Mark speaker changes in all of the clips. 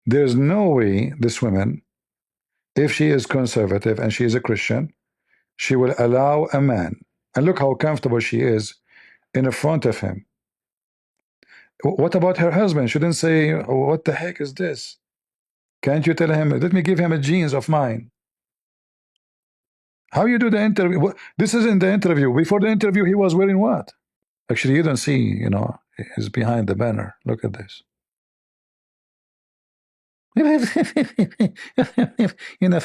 Speaker 1: There's no way this woman, if she is conservative and she is a Christian, she will allow a man, and look how comfortable she is in front of him. What about her husband? She didn't say, "Oh, what the heck is this?" Can't you tell him, let me give him a jeans of mine? How you do the interview? This isn't the interview. Before the interview, he was wearing what? Actually, you don't see, he's behind the banner. Look at this. You know,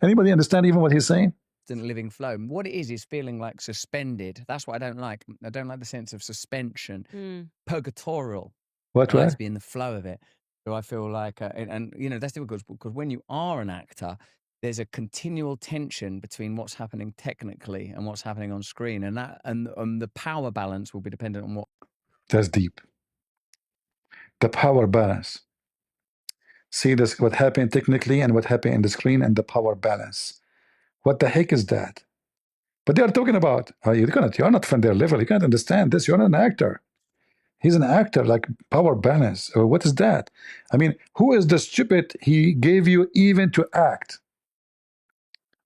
Speaker 1: anybody understand even what he's saying?
Speaker 2: Living flow. What it is feeling like suspended. That's what I don't like. I don't like the sense of suspension, purgatorial.
Speaker 1: What?
Speaker 2: I like to be in the flow of it. So I feel like, and you know, that's difficult because when you are an actor, there's a continual tension between what's happening technically and what's happening on screen, and that and the power balance will be dependent on what.
Speaker 1: That's deep. The power balance. See this, what happened technically and what happened in the screen and the power balance. What the heck is that? But they are talking about, you're not from their level. You can't understand this. You're not an actor. He's an actor, like power balance. What is that? I mean, who is the stupid he gave you even to act?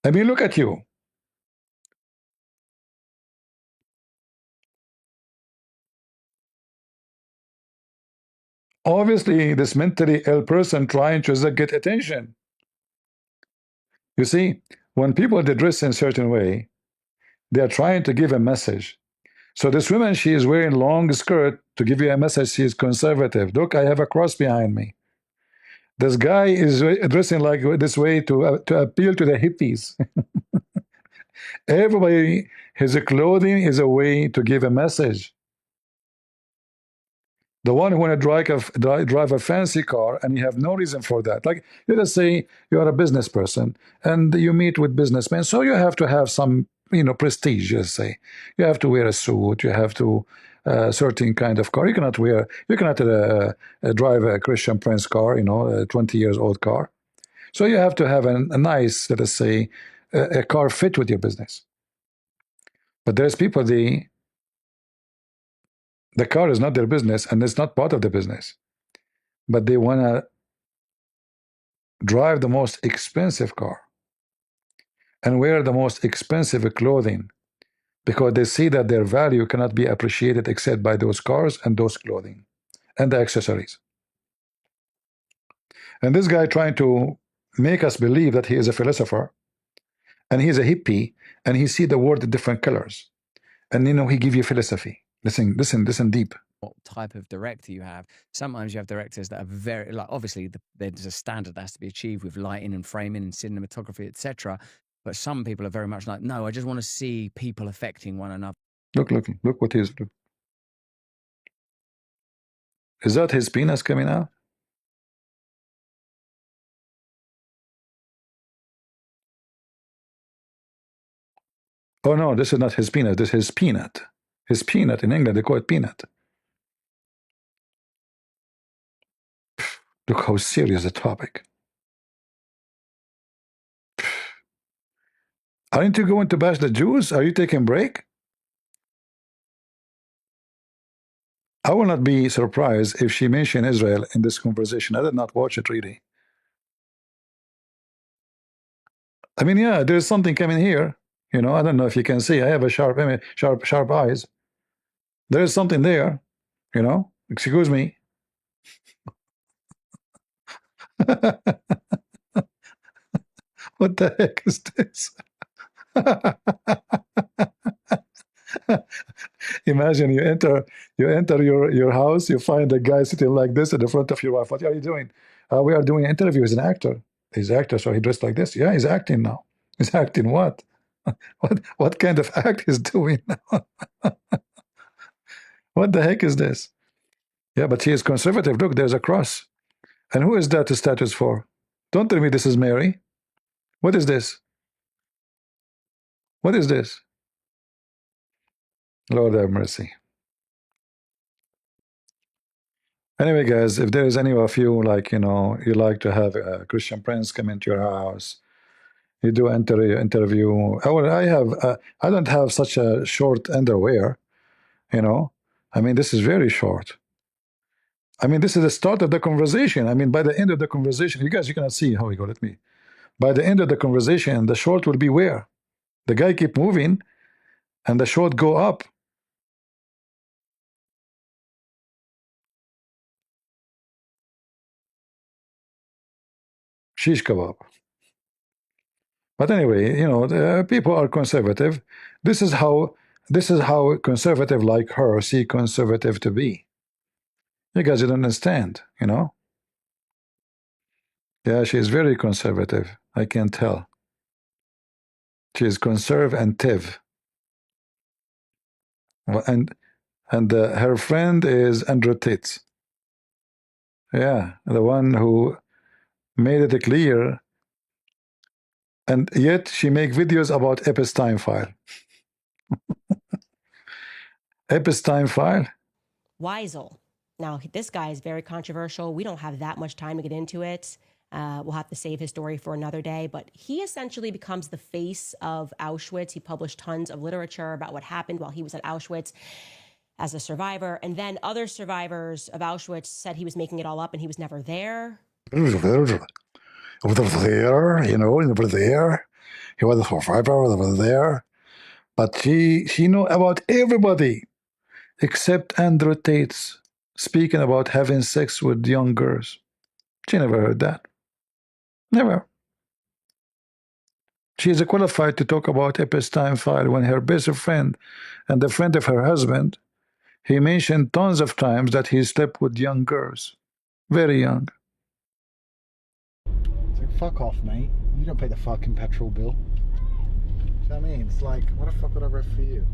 Speaker 1: I mean, look at you. Obviously, this mentally ill person trying to get attention. You see, when people they dress in a certain way, they are trying to give a message. So this woman, she is wearing long skirt to give you a message. She is conservative. Look, I have a cross behind me. This guy is dressing like this way to appeal to the hippies. Everybody, his clothing is a way to give a message. The one who want to drive a fancy car and you have no reason for that. Like, let us say you are a business person and you meet with businessmen, so you have to have some, prestige. Let's say you have to wear a suit. You have to certain kind of car. You cannot drive a Christian Prince car, a 20 years old car. So you have to have a nice, let us say, a car fit with your business. But there's people the car is not their business and it's not part of the business, but they want to drive the most expensive car and wear the most expensive clothing because they see that their value cannot be appreciated except by those cars and those clothing and the accessories. And this guy trying to make us believe that he is a philosopher and he's a hippie and he see the world in different colors, and he give you philosophy. Listen deep.
Speaker 2: What type of director you have. Sometimes you have directors that are very, like, obviously there's a standard that has to be achieved with lighting and framing and cinematography, etc. But some people are very much like, no, I just want to see people affecting one another.
Speaker 1: Look what he's doing. Is that his penis coming out? Oh no, this is not his penis, this is his peanut. His peanut, in England they call it peanut. Look how serious the topic. Aren't you going to bash the Jews? Are you taking break? I will not be surprised if she mentioned Israel in this conversation. I did not watch it really. I mean, yeah, there's something coming here. I don't know if you can see. I have a sharp eyes. There is something there. Excuse me. What the heck is this? Imagine you enter your house, you find a guy sitting like this in the front of your wife. What are you doing? We are doing an interview. He's an actor. He's an actor, so he dressed like this. Yeah, he's acting now. He's acting what? What kind of act he's doing now? What the heck is this? Yeah, but he is conservative. Look, there's a cross. And who is that status for? Don't tell me this is Mary. What is this? What is this? Lord have mercy. Anyway, guys, if there is any of you, like, you like to have a Christian Prince come into your house, you do interview. I don't have such a short underwear, I mean, this is very short. I mean, this is the start of the conversation. I mean, by the end of the conversation, you guys, you cannot see how we go. Let me. By the end of the conversation, the short will be where? The guy keep moving, and the short go up. Shish kebab. But anyway, you know, the people are conservative. This is how conservative like her see conservative to be. You guys don't understand, you know. Yeah, she is very conservative. I can tell. She is conservative. And her friend is Andrew Tate. Yeah, the one who made it clear, and yet she make videos about Epstein file. Epstein file.
Speaker 3: Weisel. Now, this guy is very controversial. We don't have that much time to get into it. We'll have to save his story for another day. But he essentially becomes the face of Auschwitz. He published tons of literature about what happened while he was at Auschwitz as a survivor. And then other survivors of Auschwitz said he was making it all up and he was never there.
Speaker 1: Over there, you know, over there. He was a survivor over there. But she know about everybody except Andrew Tate speaking about having sex with young girls. She never heard that. Never. She is qualified to talk about Epstein file when her best friend and the friend of her husband, he mentioned tons of times that he slept with young girls. Very young.
Speaker 4: So fuck off, mate. You don't pay the fucking petrol bill. Do you know what I mean? It's like, what the fuck would I read for you?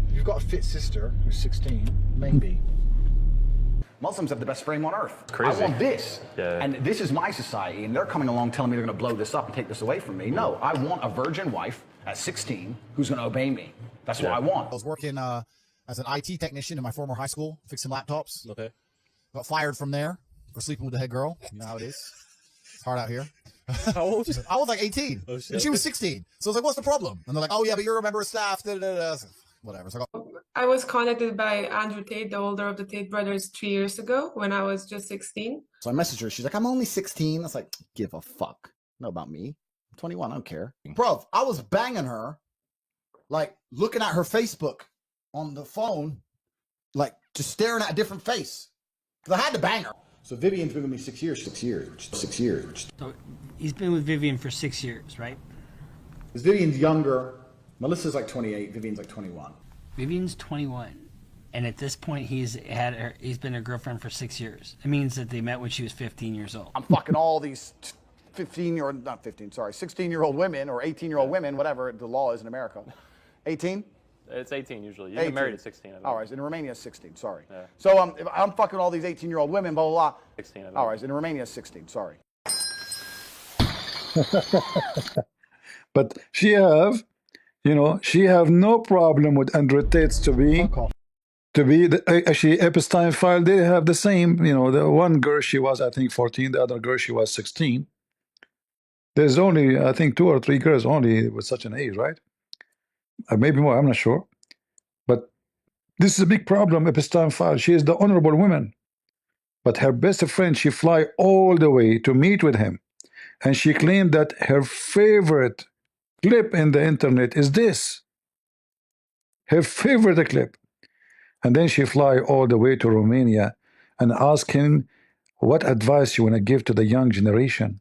Speaker 4: If you've got a fit sister who's 16, maybe.
Speaker 5: Muslims have the best frame on earth.
Speaker 6: It's crazy.
Speaker 5: I want this.
Speaker 6: Yeah.
Speaker 5: And this is my society, and they're coming along telling me they're going to blow this up and take this away from me. No, I want a virgin wife at 16 who's going to obey me. That's what I want.
Speaker 4: I was working as an IT technician in my former high school, fixing laptops.
Speaker 6: Okay.
Speaker 4: Got fired from there for sleeping with the head girl. You know how it is. It's hard out here.
Speaker 6: How old?
Speaker 4: I was like 18.
Speaker 6: Oh, shit.
Speaker 4: And she was 16. So I was like, what's the problem? And they're like, oh, yeah, but you're a member of staff. Da, da, da. Whatever. So
Speaker 7: I was contacted by Andrew Tate, the older of the Tate brothers, 3 years ago when I was just 16.
Speaker 4: I messaged her. She's like, I'm only 16. I was like, give a fuck. Know about me. I'm 21. I don't care. Bro, I was banging her, like looking at her Facebook on the phone, like just staring at a different face. Because I had to bang her. So Vivian's been with me 6 years. 6 years. 6 years.
Speaker 8: So he's been with Vivian for 6 years, right?
Speaker 4: Because Vivian's younger. Melissa's like 28. Vivian's like 21.
Speaker 8: Vivian's 21, and at this point he's been her girlfriend for 6 years. It means that they met when she was 15 years old.
Speaker 5: I'm fucking all these 16-year-old women or 18-year-old women, whatever the law is in America. 18?
Speaker 6: It's 18 usually. You
Speaker 5: 18.
Speaker 6: get married at 16. I think.
Speaker 5: All right, in Romania it's 16, sorry.
Speaker 6: Yeah.
Speaker 5: So if I'm fucking all these 18-year-old women, blah, blah, blah.
Speaker 6: 16, I think.
Speaker 5: All right, in Romania it's 16, sorry.
Speaker 1: But she have, you know, she have no problem with Andrew Tate to be actually Epstein file. They have the same, you know, the one girl she was I think 14, the other girl she was 16. There's only I think 2 or 3 girls only with such an age, right? Maybe more, I'm not sure. But this is a big problem, Epstein file. She is the honorable woman. But her best friend, she fly all the way to meet with him. And she claimed that her favorite clip in the internet is this. Her favorite clip. And then she fly all the way to Romania and ask him what advice you want to give to the young generation.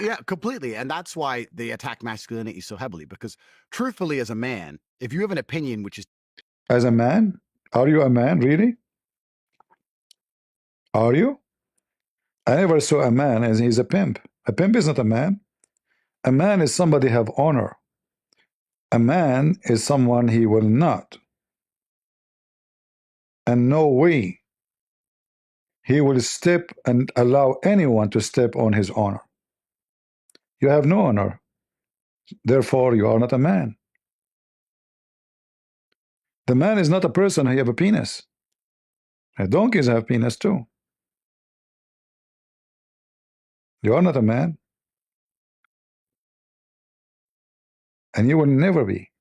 Speaker 9: Yeah, completely. And that's why they attack masculinity so heavily, because truthfully, as a man, if you have an opinion which is...
Speaker 1: As a man? Are you a man, really? Are you? I never saw a man as he's a pimp. A pimp is not a man. A man is somebody have honor. A man is someone he will not. And no way he will step and allow anyone to step on his honor. You have no honor. Therefore, you are not a man. The man is not a person who have a penis. Donkeys have penis too. You are not a man. And you will never be.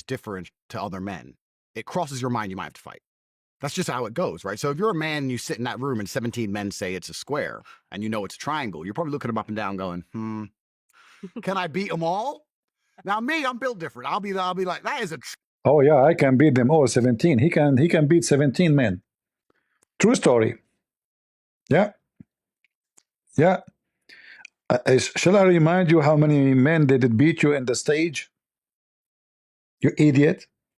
Speaker 9: different to other men, it crosses your mind you might have to fight. That's just how it goes, right? So if you're a man and you sit in that room and 17 men say it's a square and you know it's a triangle, you're probably looking them up and down going, can I beat them all? Now me, I'm built different. I'll be like, that is a
Speaker 1: Oh yeah, I can beat them all 17. He can beat 17 men. True story. Yeah. Yeah. Shall I remind you how many men did it beat you in the stage? You idiot.